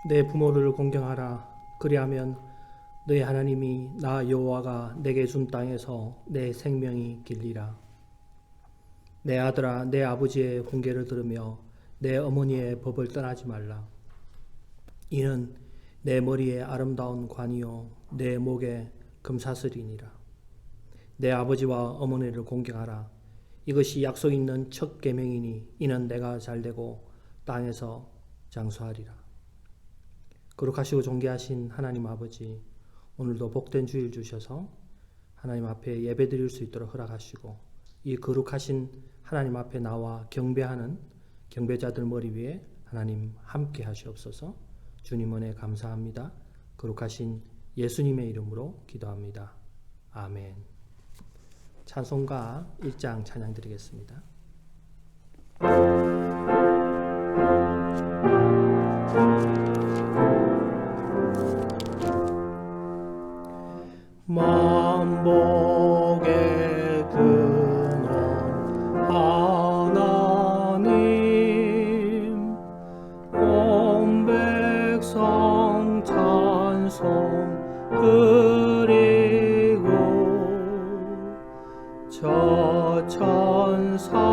내 부모를 공경하라. 그리하면 너희 하나님이 나 여호와가 내게 준 땅에서 내 생명이 길리라. 내 아들아, 내 아버지의 훈계를 들으며 내 어머니의 법을 떠나지 말라. 이는 내 머리에 아름다운 관이요 내 목에 금사슬이니라. 내 아버지와 어머니를 공경하라. 이것이 약속 있는 첫 계명이니 이는 내가 잘되고 땅에서 장수하리라. 거룩하시고 존귀하신 하나님 아버지, 오늘도 복된 주일 주셔서 하나님 앞에 예배드릴 수 있도록 허락하시고 이 거룩하신 하나님 앞에 나와 경배하는 경배자들 머리 위에 하나님 함께 하시옵소서. 주님 은혜 감사합니다. 거룩하신 예수님의 이름으로 기도합니다. 아멘. 찬송가 1장 찬양 드리겠습니다. 만복의 근원 하나님, 온 백성 찬송 드리고 저 천사여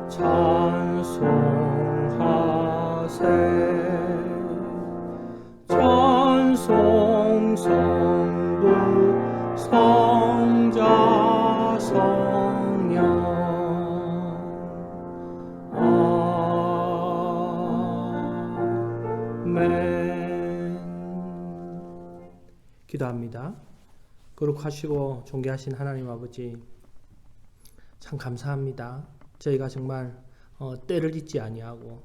찬송하세. 찬송 성부 성자 성령 아멘. 기도합니다. 거룩하시고 존귀하신 하나님 아버지, 참 감사합니다. 저희가 정말 때를 잊지 아니하고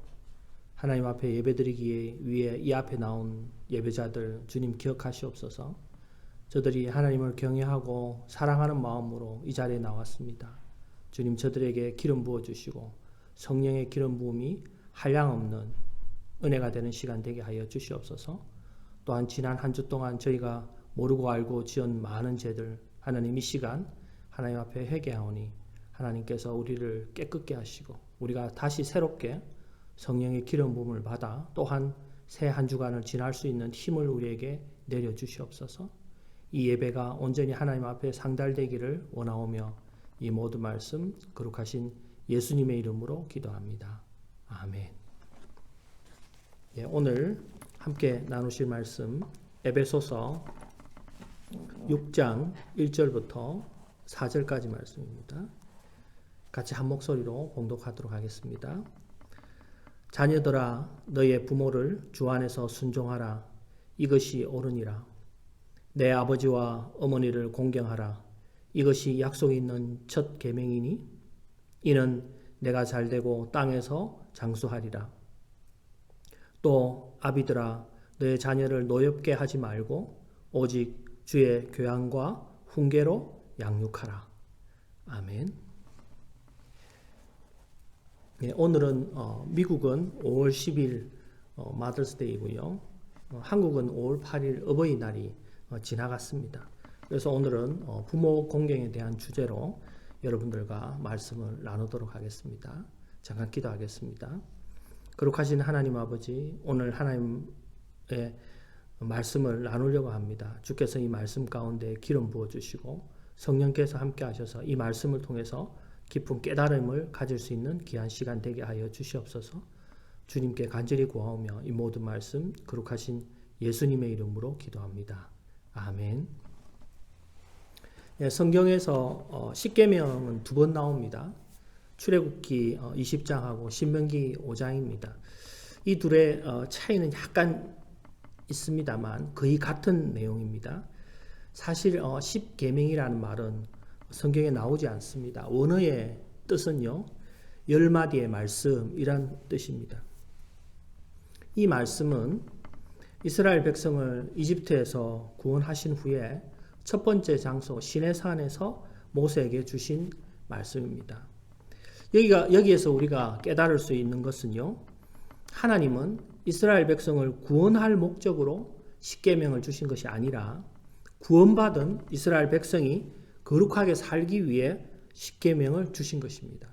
하나님 앞에 예배드리기 위해 이 앞에 나온 예배자들 주님 기억하시옵소서. 저들이 하나님을 경외하고 사랑하는 마음으로 이 자리에 나왔습니다. 주님, 저들에게 기름 부어주시고 성령의 기름 부음이 한량없는 은혜가 되는 시간 되게 하여 주시옵소서. 또한 지난 한 주 동안 저희가 모르고 알고 지은 많은 죄들, 하나님 이 시간 하나님 앞에 회개하오니 하나님께서 우리를 깨끗게 하시고 우리가 다시 새롭게 성령의 기름 부음을 받아 또한 새 한 주간을 지날 수 있는 힘을 우리에게 내려주시옵소서. 이 예배가 온전히 하나님 앞에 상달되기를 원하오며 이 모든 말씀 거룩하신 예수님의 이름으로 기도합니다. 아멘. 예, 오늘 함께 나누실 말씀 에베소서 6장 1절부터 4절까지 말씀입니다. 같이 한 목소리로 봉독하도록 하겠습니다. 자녀들아, 너의 부모를 주 안에서 순종하라. 이것이 옳으니라. 내 아버지와 어머니를 공경하라. 이것이 약속이 있는 첫 계명이니 이는 내가 잘되고 땅에서 장수하리라. 또 아비들아, 너의 자녀를 노엽게 하지 말고 오직 주의 교양과 훈계로 양육하라. 아멘. 네, 오늘은 미국은 5월 10일 마더스데이고요. 한국은 5월 8일 어버이날이 지나갔습니다. 그래서 오늘은 부모 공경에 대한 주제로 여러분들과 말씀을 나누도록 하겠습니다. 잠깐 기도하겠습니다. 거룩하신 하나님 아버지, 오늘 하나님의 말씀을 나누려고 합니다. 주께서 이 말씀 가운데 기름 부어주시고 성령께서 함께 하셔서 이 말씀을 통해서 깊은 깨달음을 가질 수 있는 귀한 시간 되게 하여 주시옵소서. 주님께 간절히 구하오며 이 모든 말씀 거룩하신 예수님의 이름으로 기도합니다. 아멘. 예, 성경에서 십계명은 2번 나옵니다. 출애굽기 20장하고 신명기 5장입니다. 이 둘의 차이는 약간 있습니다만 거의 같은 내용입니다. 사실 십계명이라는 말은 성경에 나오지 않습니다. 원어의 뜻은요, 10마디의 말씀이란 뜻입니다. 이 말씀은 이스라엘 백성을 이집트에서 구원하신 후에 첫 번째 장소 시내산에서 모세에게 주신 말씀입니다. 여기에서 우리가 깨달을 수 있는 것은요, 하나님은 이스라엘 백성을 구원할 목적으로 십계명을 주신 것이 아니라 구원받은 이스라엘 백성이 거룩하게 살기 위해 십계명을 주신 것입니다.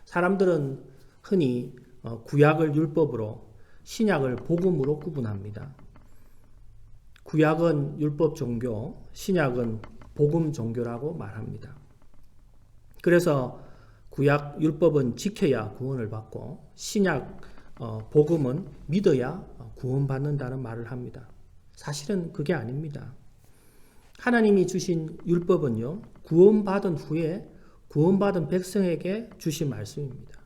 사람들은 흔히 구약을 율법으로 신약을 복음으로 구분합니다. 구약은 율법 종교, 신약은 복음 종교라고 말합니다. 그래서 구약 율법은 지켜야 구원을 받고 신약 복음은 믿어야 구원받는다는 말을 합니다. 사실은 그게 아닙니다. 하나님이 주신 율법은요, 구원받은 후에 구원받은 백성에게 주신 말씀입니다.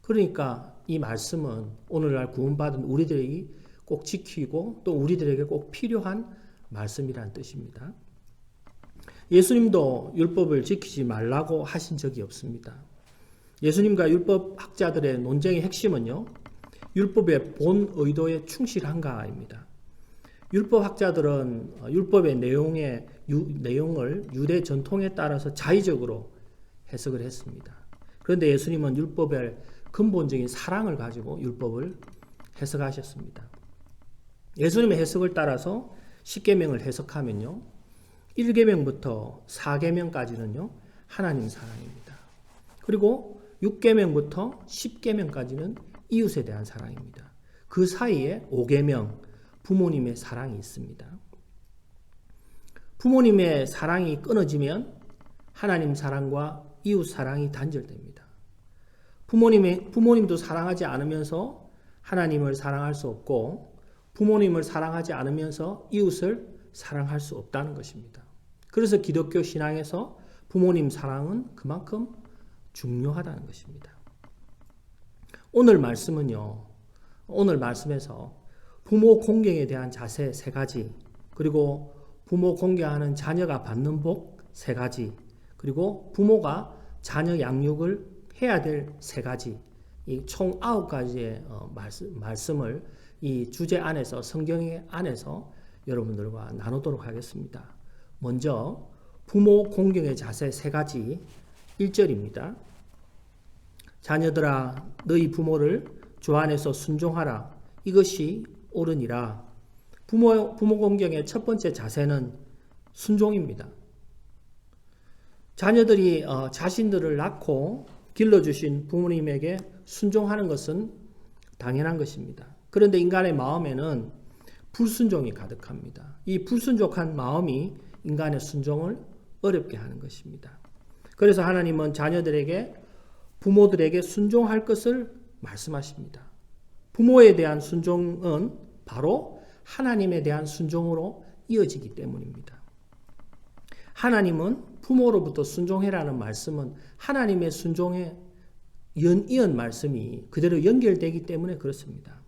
그러니까 이 말씀은 오늘날 구원받은 우리들이 꼭 지키고 또 우리들에게 꼭 필요한 말씀이란 뜻입니다. 예수님도 율법을 지키지 말라고 하신 적이 없습니다. 예수님과 율법학자들의 논쟁의 핵심은요, 율법의 본 의도에 충실한가입니다. 율법학자들은 율법의 내용을 유대 전통에 따라서 자의적으로 해석을 했습니다. 그런데 예수님은 율법의 근본적인 사랑을 가지고 율법을 해석하셨습니다. 예수님의 해석을 따라서 10계명을 해석하면요, 1계명부터 4계명까지는요, 하나님 사랑입니다. 그리고 6계명부터 10계명까지는 이웃에 대한 사랑입니다. 그 사이에 5계명, 부모님의 사랑이 있습니다. 부모님의 사랑이 끊어지면 하나님 사랑과 이웃 사랑이 단절됩니다. 부모님도 사랑하지 않으면서 하나님을 사랑할 수 없고 부모님을 사랑하지 않으면서 이웃을 사랑할 수 없다는 것입니다. 그래서 기독교 신앙에서 부모님 사랑은 그만큼 중요하다는 것입니다. 오늘 말씀에서 부모 공경에 대한 자세 3가지, 그리고 부모 공경하는 자녀가 받는 복 3가지, 그리고 부모가 자녀 양육을 해야 될 3가지, 이 총 9가지의 말씀을 이 주제 안에서, 성경의 안에서 여러분들과 나누도록 하겠습니다. 먼저 부모 공경의 자세 3가지, 1절입니다. 자녀들아 너희 부모를 주 안에서 순종하라. 이것이 옳으니라. 부모 공경의 첫 번째 자세는 순종입니다. 자녀들이 자신들을 낳고 길러주신 부모님에게 순종하는 것은 당연한 것입니다. 그런데 인간의 마음에는 불순종이 가득합니다. 이 불순종한 마음이 인간의 순종을 어렵게 하는 것입니다. 그래서 하나님은 자녀들에게, 부모들에게 순종할 것을 말씀하십니다. 부모에 대한 순종은 바로 하나님에 대한 순종으로 이어지기 때문입니다. 하나님은 부모로부터 순종해라는 말씀은 하나님의 순종에 이은 말씀이 그대로 연결되기 때문에 그렇습니다.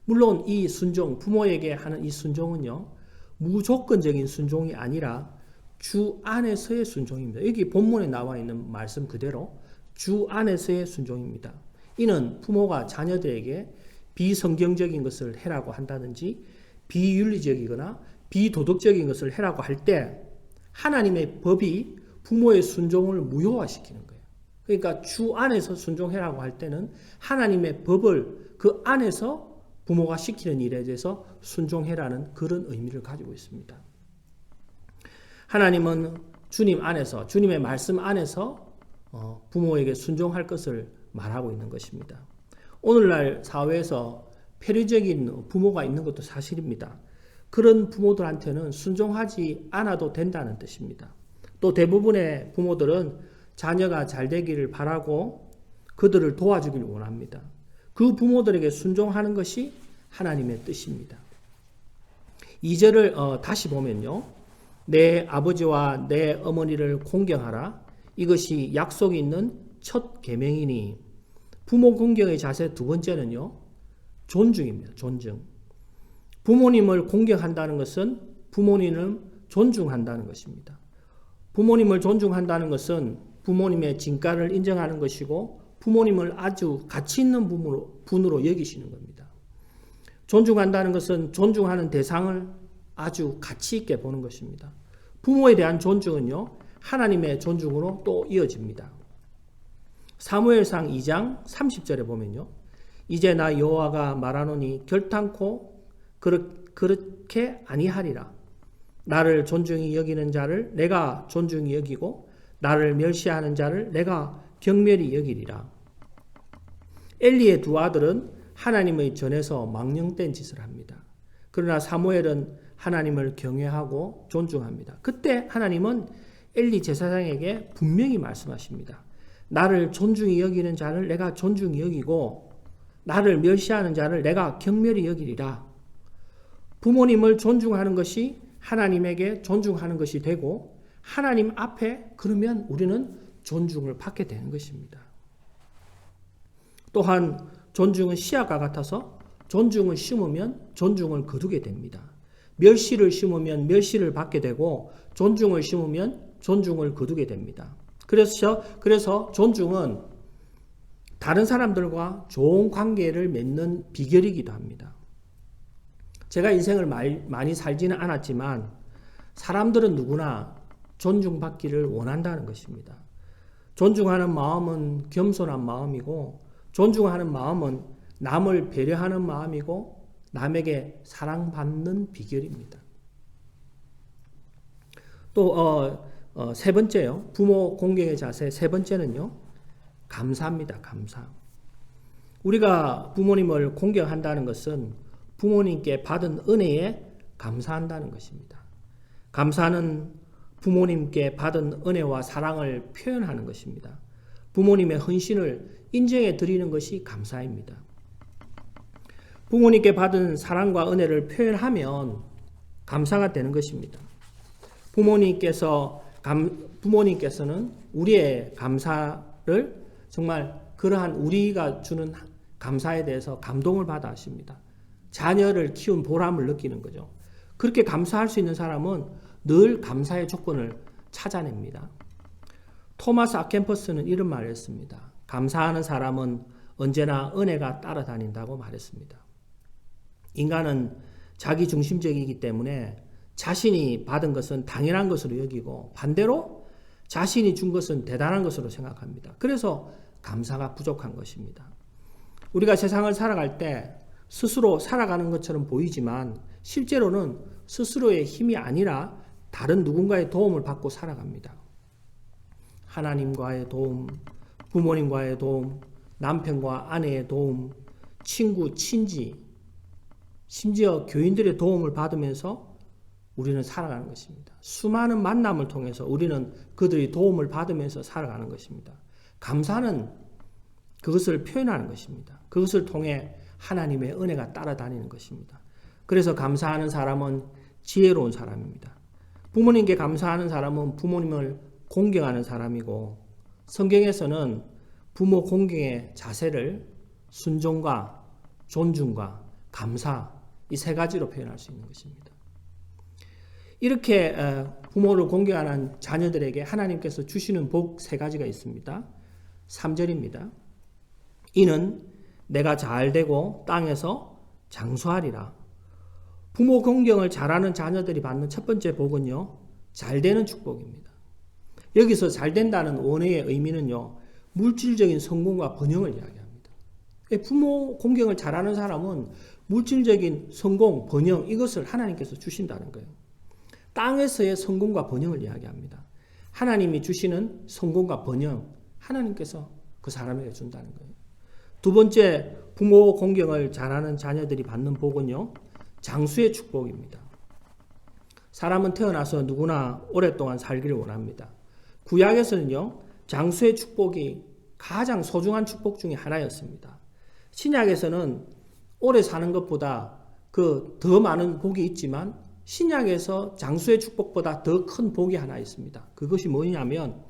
물론 이 순종, 부모에게 하는 이 순종은요, 무조건적인 순종이 아니라 주 안에서의 순종입니다. 여기 본문에 나와 있는 말씀 그대로 주 안에서의 순종입니다. 이는 부모가 자녀들에게 비성경적인 것을 해라고 한다든지 비윤리적이거나 비도덕적인 것을 해라고 할 때 하나님의 법이 부모의 순종을 무효화시키는 거예요. 그러니까 주 안에서 순종해라고 할 때는 하나님의 법을 그 안에서 부모가 시키는 일에 대해서 순종해라는 그런 의미를 가지고 있습니다. 하나님은 주님 안에서, 주님의 말씀 안에서 부모에게 순종할 것을 말하고 있는 것입니다. 오늘날 사회에서 폐륜적인 부모가 있는 것도 사실입니다. 그런 부모들한테는 순종하지 않아도 된다는 뜻입니다. 또 대부분의 부모들은 자녀가 잘 되기를 바라고 그들을 도와주기를 원합니다. 그 부모들에게 순종하는 것이 하나님의 뜻입니다. 2절을 다시 보면요. 내 아버지와 내 어머니를 공경하라. 이것이 약속이 있는 첫 계명이니. 부모 공경의 자세 2번째는요. 존중입니다. 존중. 부모님을 공경한다는 것은 부모님을 존중한다는 것입니다. 부모님을 존중한다는 것은 부모님의 진가를 인정하는 것이고 부모님을 아주 가치 있는 분으로 여기시는 겁니다. 존중한다는 것은 존중하는 대상을 아주 가치 있게 보는 것입니다. 부모에 대한 존중은요, 하나님의 존중으로 또 이어집니다. 사무엘상 2장 30절에 보면요. 이제 나 여호와가 말하노니 결탄코 그렇게 아니하리라. 나를 존중히 여기는 자를 내가 존중히 여기고 나를 멸시하는 자를 내가 경멸히 여기리라. 엘리의 2 아들은 하나님의 전에서 망령된 짓을 합니다. 그러나 사무엘은 하나님을 경외하고 존중합니다. 그때 하나님은 엘리 제사장에게 분명히 말씀하십니다. 나를 존중히 여기는 자를 내가 존중히 여기고 나를 멸시하는 자를 내가 경멸히 여기리라. 부모님을 존중하는 것이 하나님에게 존중하는 것이 되고 하나님 앞에 그러면 우리는 존중을 받게 되는 것입니다. 또한 존중은 씨앗과 같아서 존중을 심으면 존중을 거두게 됩니다. 멸시를 심으면 멸시를 받게 되고 존중을 심으면 존중을 거두게 됩니다. 그래서 존중은 다른 사람들과 좋은 관계를 맺는 비결이기도 합니다. 제가 인생을 많이 살지는 않았지만 사람들은 누구나 존중받기를 원한다는 것입니다. 존중하는 마음은 겸손한 마음이고 존중하는 마음은 남을 배려하는 마음이고 남에게 사랑받는 비결입니다. 또 세 번째요. 부모 공경의 자세 세 번째는요. 감사입니다. 감사. 우리가 부모님을 공경한다는 것은 부모님께 받은 은혜에 감사한다는 것입니다. 감사는 부모님께 받은 은혜와 사랑을 표현하는 것입니다. 부모님의 헌신을 인정해 드리는 것이 감사입니다. 부모님께 받은 사랑과 은혜를 표현하면 감사가 되는 것입니다. 부모님께서는 우리의 감사를 정말 그러한 우리가 주는 감사에 대해서 감동을 받아 하십니다. 자녀를 키운 보람을 느끼는 거죠. 그렇게 감사할 수 있는 사람은 늘 감사의 조건을 찾아냅니다. 토마스 아켄퍼스는 이런 말을 했습니다. 감사하는 사람은 언제나 은혜가 따라다닌다고 말했습니다. 인간은 자기중심적이기 때문에 자신이 받은 것은 당연한 것으로 여기고 반대로 자신이 준 것은 대단한 것으로 생각합니다. 그래서 감사가 부족한 것입니다. 우리가 세상을 살아갈 때 스스로 살아가는 것처럼 보이지만 실제로는 스스로의 힘이 아니라 다른 누군가의 도움을 받고 살아갑니다. 하나님과의 도움, 부모님과의 도움, 남편과 아내의 도움, 친구, 친지, 심지어 교인들의 도움을 받으면서 우리는 살아가는 것입니다. 수많은 만남을 통해서 우리는 그들의 도움을 받으면서 살아가는 것입니다. 감사는 그것을 표현하는 것입니다. 그것을 통해 하나님의 은혜가 따라다니는 것입니다. 그래서 감사하는 사람은 지혜로운 사람입니다. 부모님께 감사하는 사람은 부모님을 공경하는 사람이고 성경에서는 부모 공경의 자세를 순종과 존중과 감사 이 세 가지로 표현할 수 있는 것입니다. 이렇게 부모를 공경하는 자녀들에게 하나님께서 주시는 복 세 가지가 있습니다. 3절입니다. 이는 내가 잘되고 땅에서 장수하리라. 부모 공경을 잘하는 자녀들이 받는 첫 번째 복은요. 잘되는 축복입니다. 여기서 잘된다는 원어의 의미는요. 물질적인 성공과 번영을 이야기합니다. 부모 공경을 잘하는 사람은 물질적인 성공, 번영 이것을 하나님께서 주신다는 거예요. 땅에서의 성공과 번영을 이야기합니다. 하나님이 주시는 성공과 번영 하나님께서 그 사람에게 준다는 거예요. 두 번째 부모 공경을 잘하는 자녀들이 받는 복은요. 장수의 축복입니다. 사람은 태어나서 누구나 오랫동안 살기를 원합니다. 구약에서는요. 장수의 축복이 가장 소중한 축복 중에 하나였습니다. 신약에서는 오래 사는 것보다 더 많은 복이 있지만 신약에서 장수의 축복보다 더 큰 복이 하나 있습니다. 그것이 뭐냐면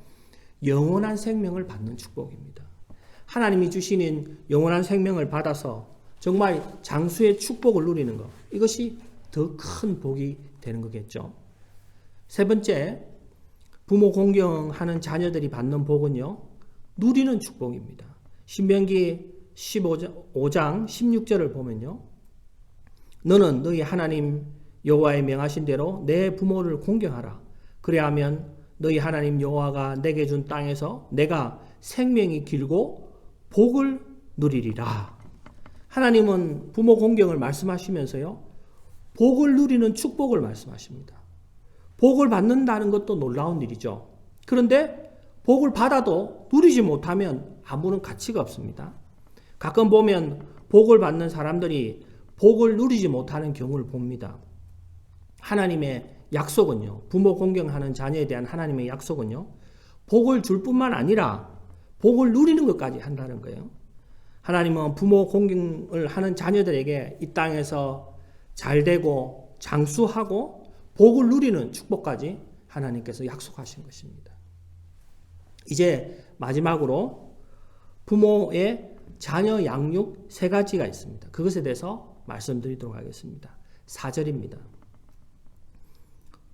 영원한 생명을 받는 축복입니다. 하나님이 주시는 영원한 생명을 받아서 정말 장수의 축복을 누리는 것. 이것이 더 큰 복이 되는 거겠죠. 세 번째, 부모 공경하는 자녀들이 받는 복은요. 누리는 축복입니다. 신명기 15장 16절을 보면요. 너는 너희 하나님 여호와의 명하신 대로 내 부모를 공경하라. 그래야면 너희 하나님 여호와가 내게 준 땅에서 내가 생명이 길고 복을 누리리라. 하나님은 부모 공경을 말씀하시면서요. 복을 누리는 축복을 말씀하십니다. 복을 받는다는 것도 놀라운 일이죠. 그런데 복을 받아도 누리지 못하면 아무런 가치가 없습니다. 가끔 보면 복을 받는 사람들이 복을 누리지 못하는 경우를 봅니다. 하나님의 약속은요, 부모 공경하는 자녀에 대한 하나님의 약속은요, 복을 줄 뿐만 아니라 복을 누리는 것까지 한다는 거예요. 하나님은 부모 공경을 하는 자녀들에게 이 땅에서 잘되고 장수하고 복을 누리는 축복까지 하나님께서 약속하신 것입니다. 이제 마지막으로 부모의 자녀 양육 세 가지가 있습니다. 그것에 대해서 말씀드리도록 하겠습니다. 4절입니다.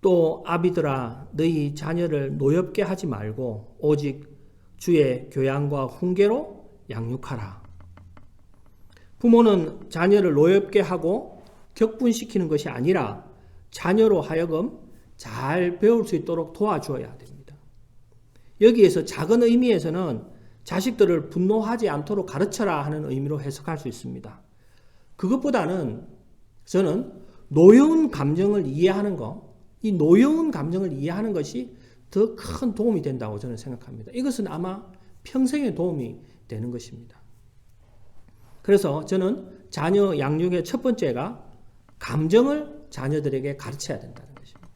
또 아비들아 너희 자녀를 노엽게 하지 말고 오직 주의 교양과 훈계로 양육하라. 부모는 자녀를 노엽게 하고 격분시키는 것이 아니라 자녀로 하여금 잘 배울 수 있도록 도와주어야 됩니다. 여기에서 작은 의미에서는 자식들을 분노하지 않도록 가르쳐라 하는 의미로 해석할 수 있습니다. 그것보다는 저는 노여운 감정을 이해하는 것, 이 노여운 감정을 이해하는 것이 더 큰 도움이 된다고 저는 생각합니다. 이것은 아마 평생의 도움이 되는 것입니다. 그래서 저는 자녀 양육의 첫 번째가 감정을 자녀들에게 가르쳐야 된다는 것입니다.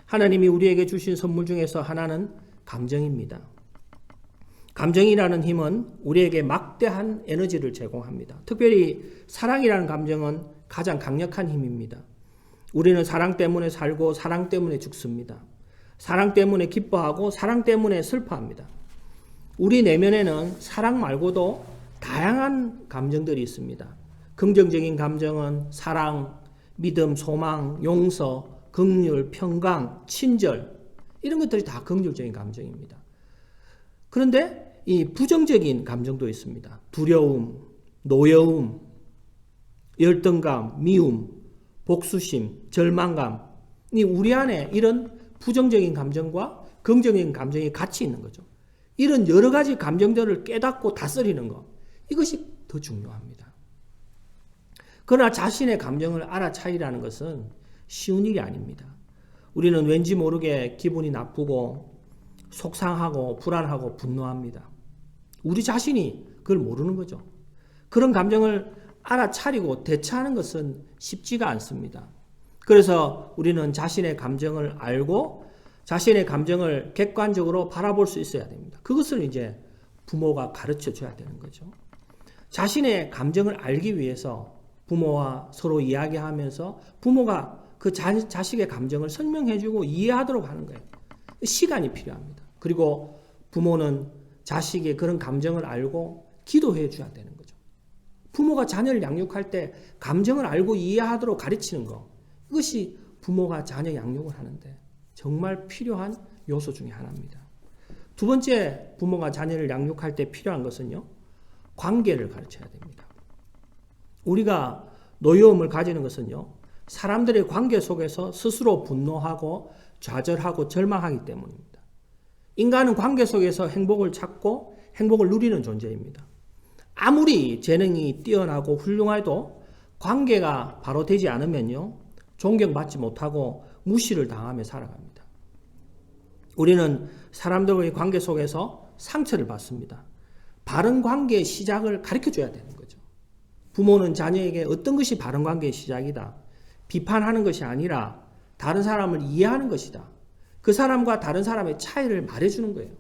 하나님이 우리에게 주신 선물 중에서 하나는 감정입니다. 감정이라는 힘은 우리에게 막대한 에너지를 제공합니다. 특별히 사랑이라는 감정은 가장 강력한 힘입니다. 우리는 사랑 때문에 살고 사랑 때문에 죽습니다. 사랑 때문에 기뻐하고 사랑 때문에 슬퍼합니다. 우리 내면에는 사랑 말고도 다양한 감정들이 있습니다. 긍정적인 감정은 사랑, 믿음, 소망, 용서, 긍휼, 평강, 친절 이런 것들이 다 긍정적인 감정입니다. 그런데 이 부정적인 감정도 있습니다. 두려움, 노여움, 열등감, 미움, 복수심, 절망감 우리 안에 이런 부정적인 감정과 긍정적인 감정이 같이 있는 거죠. 이런 여러 가지 감정들을 깨닫고 다스리는 것 이것이 더 중요합니다. 그러나 자신의 감정을 알아차리라는 것은 쉬운 일이 아닙니다. 우리는 왠지 모르게 기분이 나쁘고 속상하고 불안하고 분노합니다. 우리 자신이 그걸 모르는 거죠. 그런 감정을 알아차리고 대처하는 것은 쉽지가 않습니다. 그래서 우리는 자신의 감정을 알고 자신의 감정을 객관적으로 바라볼 수 있어야 됩니다. 그것을 이제 부모가 가르쳐 줘야 되는 거죠. 자신의 감정을 알기 위해서 부모와 서로 이야기하면서 부모가 그 자식의 감정을 설명해주고 이해하도록 하는 거예요. 시간이 필요합니다. 그리고 부모는 자식의 그런 감정을 알고 기도해 줘야 되는 거죠. 부모가 자녀를 양육할 때 감정을 알고 이해하도록 가르치는 것 이것이 부모가 자녀 양육을 하는데 정말 필요한 요소 중에 하나입니다. 두 번째 부모가 자녀를 양육할 때 필요한 것은요. 관계를 가르쳐야 됩니다. 우리가 노여움을 가지는 것은요. 사람들의 관계 속에서 스스로 분노하고 좌절하고 절망하기 때문입니다. 인간은 관계 속에서 행복을 찾고 행복을 누리는 존재입니다. 아무리 재능이 뛰어나고 훌륭해도 관계가 바로 되지 않으면요. 존경받지 못하고 무시를 당하며 살아갑니다. 우리는 사람들과의 관계 속에서 상처를 받습니다. 바른 관계의 시작을 가르쳐줘야 되는 거죠. 부모는 자녀에게 어떤 것이 바른 관계의 시작이다. 비판하는 것이 아니라 다른 사람을 이해하는 것이다. 그 사람과 다른 사람의 차이를 말해주는 거예요.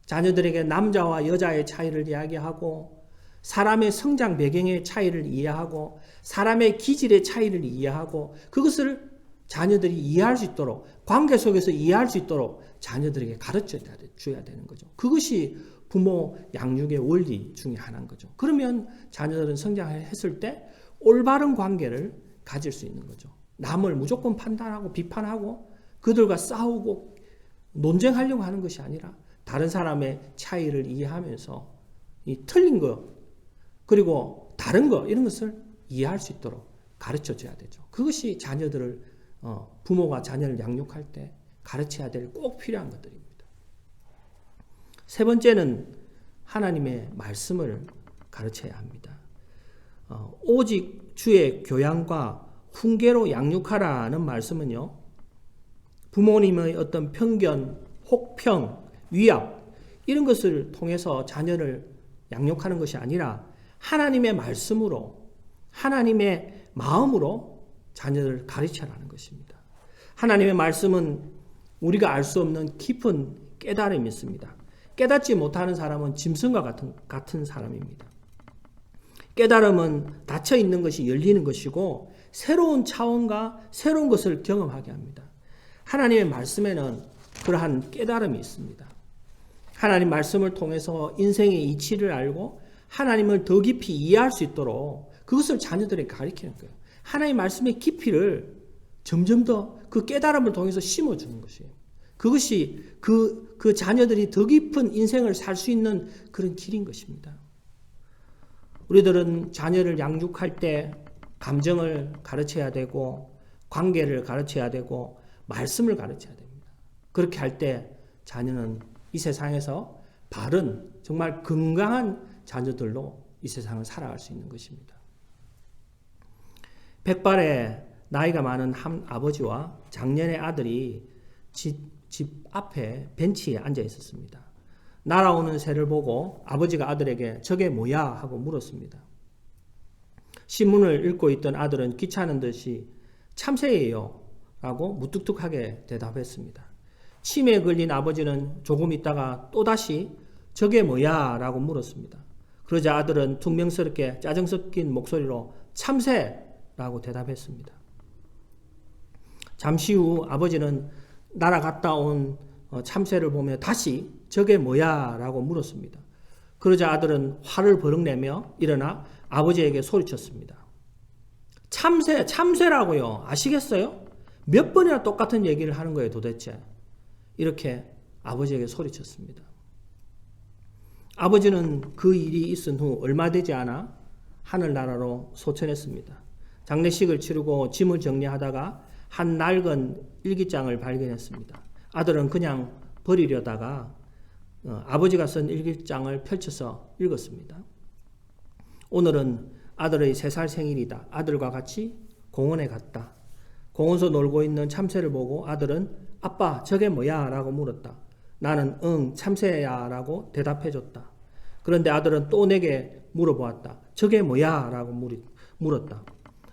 자녀들에게 남자와 여자의 차이를 이야기하고 사람의 성장 배경의 차이를 이해하고 사람의 기질의 차이를 이해하고 그것을 자녀들이 이해할 수 있도록 관계 속에서 이해할 수 있도록 자녀들에게 가르쳐줘야 되는 거죠. 그것이 부모 양육의 원리 중에 하나인 거죠. 그러면 자녀들은 성장했을 때 올바른 관계를 가질 수 있는 거죠. 남을 무조건 판단하고 비판하고 그들과 싸우고 논쟁하려고 하는 것이 아니라 다른 사람의 차이를 이해하면서 이 틀린 것 그리고 다른 것 이런 것을 이해할 수 있도록 가르쳐줘야 되죠. 그것이 자녀들을 부모가 자녀를 양육할 때 가르쳐야 될 꼭 필요한 것들입니다. 세 번째는 하나님의 말씀을 가르쳐야 합니다. 오직 주의 교양과 훈계로 양육하라는 말씀은요. 부모님의 어떤 편견, 혹평, 위압 이런 것을 통해서 자녀를 양육하는 것이 아니라 하나님의 말씀으로, 하나님의 마음으로 자녀를 가르쳐라는 것입니다. 하나님의 말씀은 우리가 알 수 없는 깊은 깨달음이 있습니다. 깨닫지 못하는 사람은 짐승과 같은 사람입니다. 깨달음은 닫혀 있는 것이 열리는 것이고 새로운 차원과 새로운 것을 경험하게 합니다. 하나님의 말씀에는 그러한 깨달음이 있습니다. 하나님 말씀을 통해서 인생의 이치를 알고 하나님을 더 깊이 이해할 수 있도록 그것을 자녀들에게 가르치는 거예요. 하나님 말씀의 깊이를 점점 더 그 깨달음을 통해서 심어주는 것이에요. 그것이 그 자녀들이 더 깊은 인생을 살 수 있는 그런 길인 것입니다. 우리들은 자녀를 양육할 때 감정을 가르쳐야 되고 관계를 가르쳐야 되고 말씀을 가르쳐야 됩니다. 그렇게 할 때 자녀는 이 세상에서 바른 정말 건강한 자녀들로 이 세상을 살아갈 수 있는 것입니다. 백발의 나이가 많은 한 아버지와 장년의 아들이 집 앞에 벤치에 앉아 있었습니다. 날아오는 새를 보고 아버지가 아들에게 저게 뭐야 하고 물었습니다. 신문을 읽고 있던 아들은 귀찮은 듯이 참새예요 라고 무뚝뚝하게 대답했습니다. 치매에 걸린 아버지는 조금 있다가 또다시 저게 뭐야 라고 물었습니다. 그러자 아들은 퉁명스럽게 짜증 섞인 목소리로 참새라고 대답했습니다. 잠시 후 아버지는 날아갔다 온 참새를 보며 다시 저게 뭐야 라고 물었습니다. 그러자 아들은 화를 버럭내며 일어나 아버지에게 소리쳤습니다. 참새라고요. 아시겠어요? 몇 번이나 똑같은 얘기를 하는 거예요 도대체. 이렇게 아버지에게 소리쳤습니다. 아버지는 그 일이 있은 후 얼마 되지 않아 하늘나라로 소천했습니다. 장례식을 치르고 짐을 정리하다가 한 낡은 일기장을 발견했습니다. 아들은 그냥 버리려다가 아버지가 쓴 일기장을 펼쳐서 읽었습니다. 오늘은 아들의 3살 생일이다. 아들과 같이 공원에 갔다. 공원에서 놀고 있는 참새를 보고 아들은 아빠 저게 뭐야? 라고 물었다. 나는 응 참새야 라고 대답해줬다. 그런데 아들은 또 내게 물어보았다. 저게 뭐야? 라고 물었다.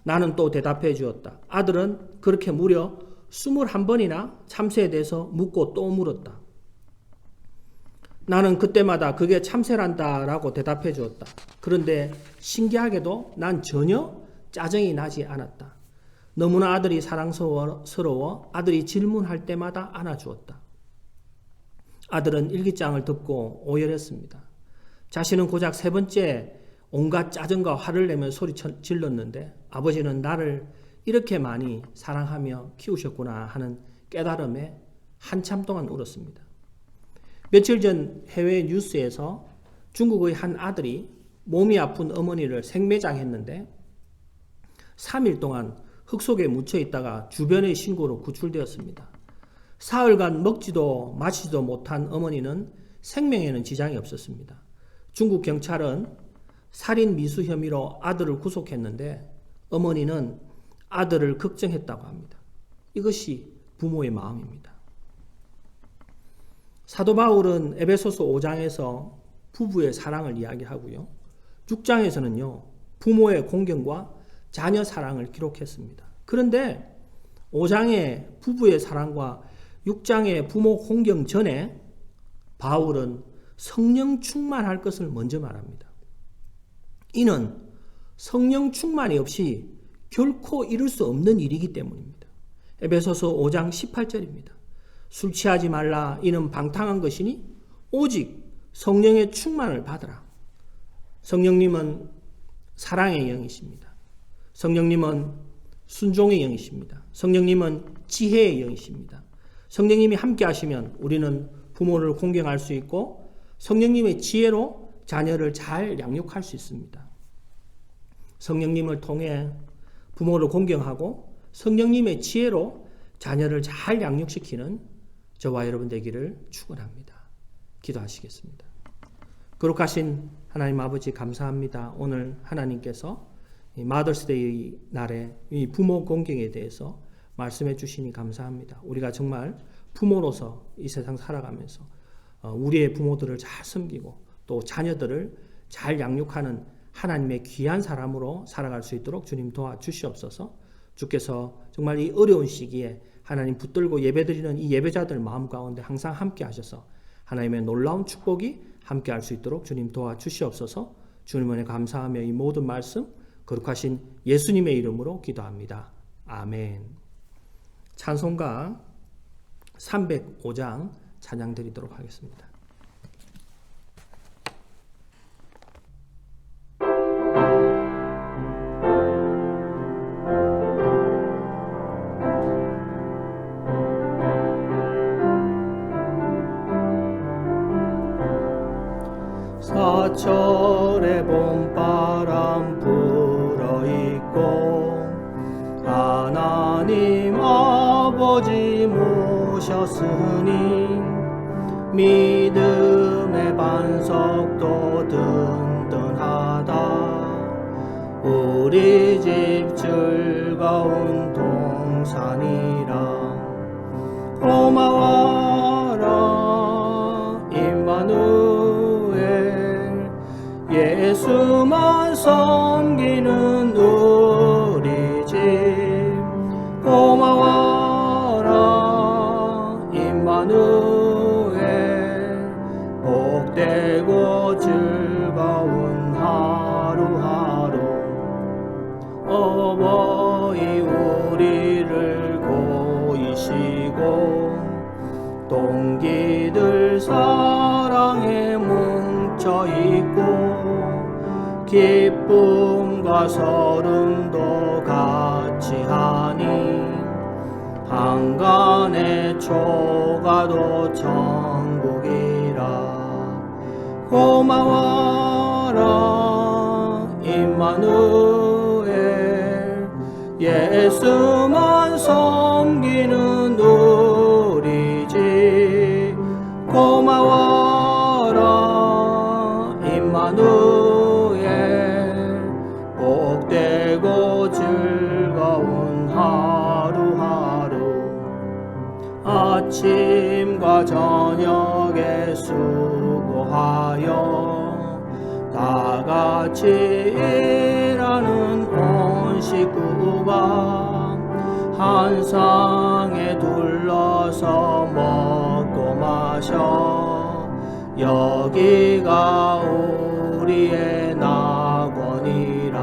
나는 또 대답해 주었다. 아들은 그렇게 무려 21번이나 참새에 대해서 묻고 또 물었다. 나는 그때마다 그게 참새란다 라고 대답해 주었다. 그런데 신기하게도 난 전혀 짜증이 나지 않았다. 너무나 아들이 사랑스러워 아들이 질문할 때마다 안아주었다. 아들은 일기장을 덮고 오열했습니다. 자신은 고작 3번째 온갖 짜증과 화를 내며 소리 질렀는데 아버지는 나를 이렇게 많이 사랑하며 키우셨구나 하는 깨달음에 한참 동안 울었습니다. 며칠 전 해외 뉴스에서 중국의 한 아들이 몸이 아픈 어머니를 생매장했는데 3일 동안 흙 속에 묻혀 있다가 주변의 신고로 구출되었습니다. 사흘간 먹지도 마시지도 못한 어머니는 생명에는 지장이 없었습니다. 중국 경찰은 살인 미수 혐의로 아들을 구속했는데 어머니는 아들을 걱정했다고 합니다. 이것이 부모의 마음입니다. 사도 바울은 에베소서 5장에서 부부의 사랑을 이야기하고요. 6장에서는요. 부모의 공경과 자녀 사랑을 기록했습니다. 그런데 5장의 부부의 사랑과 6장의 부모 공경 전에 바울은 성령 충만할 것을 먼저 말합니다. 이는 성령 충만이 없이 결코 이룰 수 없는 일이기 때문입니다. 에베소서 5장 18절입니다. 술 취하지 말라. 이는 방탕한 것이니 오직 성령의 충만을 받으라. 성령님은 사랑의 영이십니다. 성령님은 순종의 영이십니다. 성령님은 지혜의 영이십니다. 성령님이 함께 하시면 우리는 부모를 공경할 수 있고 성령님의 지혜로 자녀를 잘 양육할 수 있습니다. 성령님을 통해 부모를 공경하고 성령님의 지혜로 자녀를 잘 양육시키는 저와 여러분 되기를 축원합니다. 기도하시겠습니다. 거룩하신 하나님 아버지 감사합니다. 오늘 하나님께서 마더스데이 날에 이 부모 공경에 대해서 말씀해 주시니 감사합니다. 우리가 정말 부모로서 이 세상 살아가면서 우리의 부모들을 잘 섬기고 또 자녀들을 잘 양육하는 하나님의 귀한 사람으로 살아갈 수 있도록 주님 도와주시옵소서. 주께서 정말 이 어려운 시기에 하나님 붙들고 예배드리는 이 예배자들 마음 가운데 항상 함께 하셔서 하나님의 놀라운 축복이 함께 할 수 있도록 주님 도와주시옵소서. 주님 은혜 감사하며 이 모든 말씀 거룩하신 예수님의 이름으로 기도합니다. 아멘. 찬송가 305장 찬양 드리도록 하겠습니다. 사철의 봄바람 불어있고 하나님 아버지 모셨으니 믿음의 반석도 든든하다. 우리 집 즐거운 동산이라 고마워라 임마누엘. 예수만 섬기는 우리 집 고마워라 임마누엘. 복되고 즐거운 하루하루 어버이 우리를 고이시고 동기들 사랑에 뭉쳐있고 기쁨과 서름도 같이 하니 한간의 초가도 천국이라. 고마워라 임마누엘. 예수만 섬기는 우리 집 고마워라 임마누엘. 복되고 즐거운 하루하루 아침과 저녁에 수고하여 다같이 일하는 온 식구가 한 상에 둘러서 먹고 마셔 여기가 우리의 낙원이라.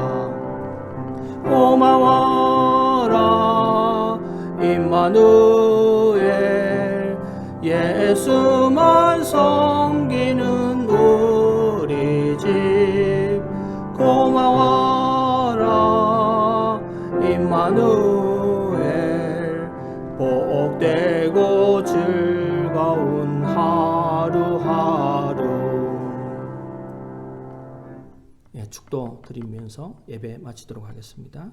고마워라 임마누엘. 예수만 섬기는 우리 집 고마워라 임마누엘. 복되고 즐거운 하루하루. 축도 드리면서 예배 마치도록 하겠습니다.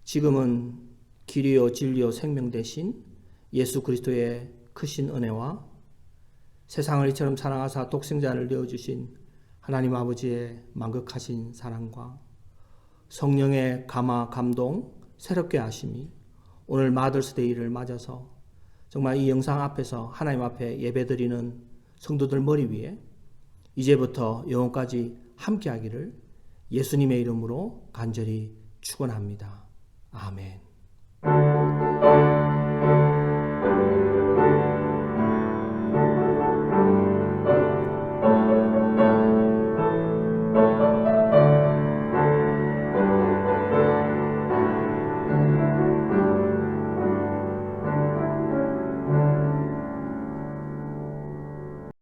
지금은 길이요 진리요 생명 되신 예수 그리스도의 크신 은혜와 세상을 이처럼 사랑하사 독생자를 내어주신 하나님 아버지의 만극하신 사랑과 성령의 감화 감동 새롭게 하심이 오늘 마더스데이를 맞아서 정말 이 영상 앞에서 하나님 앞에 예배드리는 성도들 머리 위에 이제부터 영원까지 함께하기를 예수님의 이름으로 간절히 축원합니다. 아멘.